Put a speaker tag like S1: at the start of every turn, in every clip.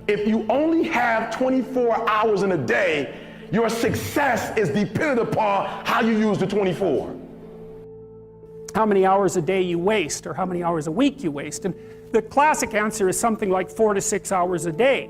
S1: If you only have 24 hours in a day, your success is dependent upon how you use the 24.
S2: How many hours a day you waste, or how many hours a week you waste. And the classic answer is something like 4 to 6 hours a day.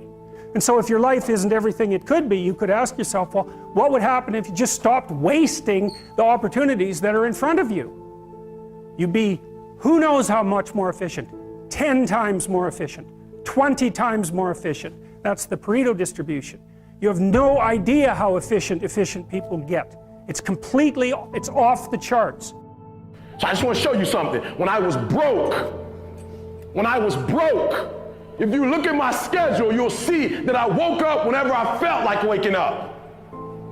S2: And so if your life isn't everything it could be, you could ask yourself, well, what would happen if you just stopped wasting the opportunities that are in front of you? You'd be who knows how much more efficient. 10 times more efficient. 20 times more efficient. That's the Pareto distribution. You have no idea how efficient people get. It's off the charts.
S1: So I just want to show you something. When I was broke, if you look at my schedule, you'll see that I woke up whenever I felt like waking up.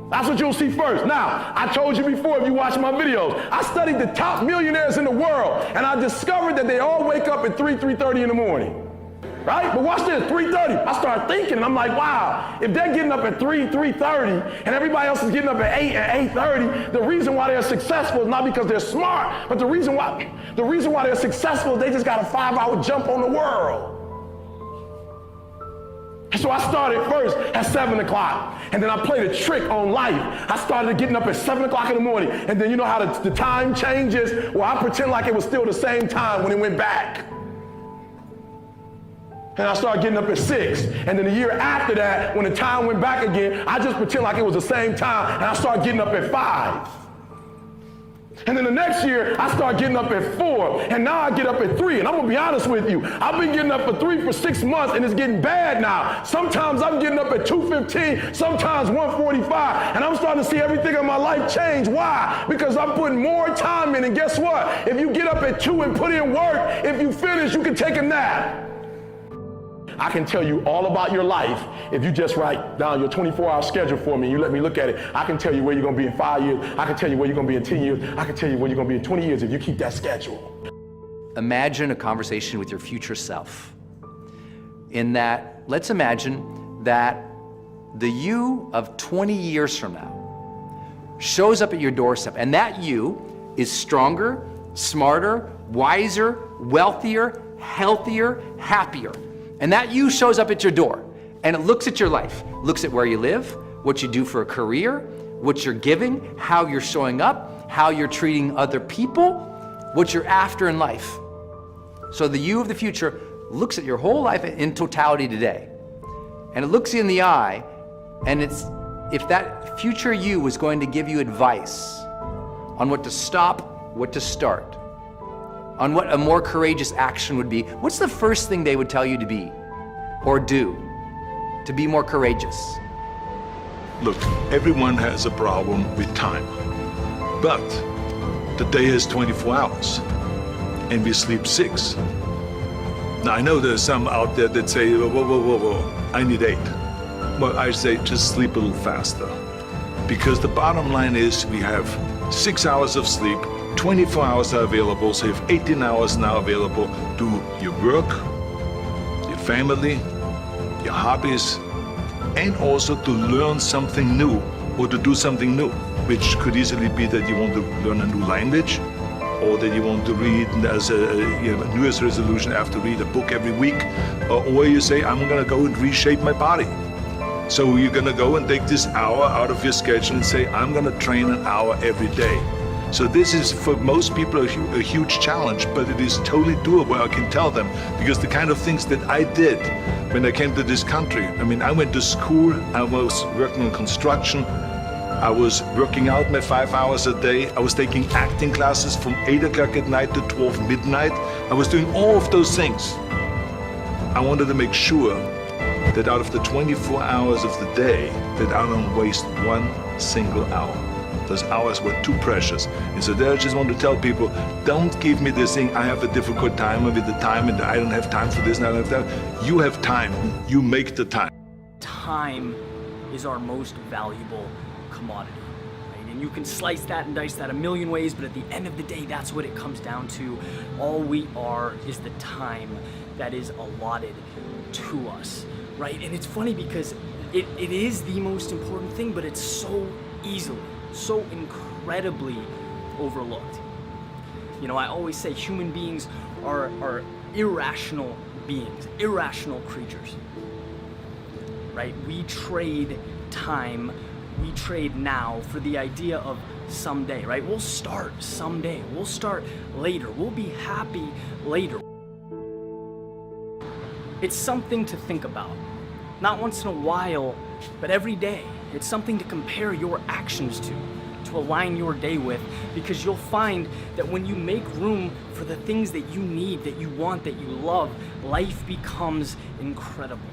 S1: That's what you'll see first. Now, I told you before, if you watch my videos, I studied the top millionaires in the world, and I discovered that they all wake up at 3:30 in the morning. Right? But watch this, 3:30. I started thinking, and I'm like, wow, if they're getting up at 3:30, and everybody else is getting up at 8 and 8:30, the reason why they're successful is not because they're smart, but the reason why they're successful is they just got a 5-hour jump on the world. And so I started first at 7 o'clock, and then I played a trick on life. I started getting up at 7 o'clock in the morning, and then you know how the time changes? Well, I pretend like it was still the same time when it went back. And I started getting up at 6. And then the year after that, when the time went back again, I just pretend like it was the same time, and I started getting up at 5. And then the next year, I started getting up at 4, and now I get up at 3. And I'm gonna be honest with you, I've been getting up at 3 for 6 months, and it's getting bad now. Sometimes I'm getting up at 2:15, sometimes 1:45, and I'm starting to see everything in my life change. Why? Because I'm putting more time in, and guess what? If you get up at 2 and put in work, if you finish, you can take a nap. I can tell you all about your life if you just write down your 24-hour schedule for me and you let me look at it. I can tell you where you're going to be in 5 years. I can tell you where you're going to be in 10 years. I can tell you where you're going to be in 20 years if you keep that schedule.
S3: Imagine a conversation with your future self. In that, let's imagine that the you of 20 years from now shows up at your doorstep, and that you is stronger, smarter, wiser, wealthier, healthier, happier. And that you shows up at your door, and it looks at your life, looks at where you live, what you do for a career, what you're giving, how you're showing up, how you're treating other people, what you're after in life. So the you of the future looks at your whole life in totality today, and it looks you in the eye, and it's if that future you was going to give you advice on what to stop, what to start, on what a more courageous action would be, what's the first thing they would tell you to be or do to be more courageous?
S4: Look, everyone has a problem with time, but the day has 24 hours and we sleep 6. Now I know there's some out there that say, whoa, I need 8. Well, I say just sleep a little faster, because the bottom line is we have 6 hours of sleep, 24 hours are available, so you have 18 hours now available to your work, your family, your hobbies, and also to learn something new or to do something new, which could easily be that you want to learn a new language, or that you want to read as a New Year's resolution, I have to read a book every week, or you say, I'm gonna go and reshape my body. So you're gonna go and take this hour out of your schedule and say, I'm gonna train an hour every day. So this is, for most people, a huge challenge, but it is totally doable, I can tell them, because the kind of things that I did when I came to this country, I mean, I went to school, I was working on construction, I was working out my 5 hours a day, I was taking acting classes from 8 o'clock at night to 12 midnight, I was doing all of those things. I wanted to make sure that out of the 24 hours of the day, that I don't waste one single hour. Those hours were too precious. And so there I just want to tell people, don't give me this thing, I have a difficult time with the time and I don't have time for this and I don't have that. You have time, you make the time.
S5: Time is our most valuable commodity, right? And you can slice that and dice that a million ways, but at the end of the day, that's what it comes down to. All we are is the time that is allotted to us, right? And it's funny because it is the most important thing, but it's so easily, so incredibly overlooked. You know, I always say human beings are irrational beings, irrational creatures. right? We trade time, we trade now for the idea of someday, right? We'll start someday, we'll start later, we'll be happy later. It's something to think about. Not once in a while, but every day. It's something to compare your actions to align your day with, because you'll find that when you make room for the things that you need, that you want, that you love, life becomes incredible.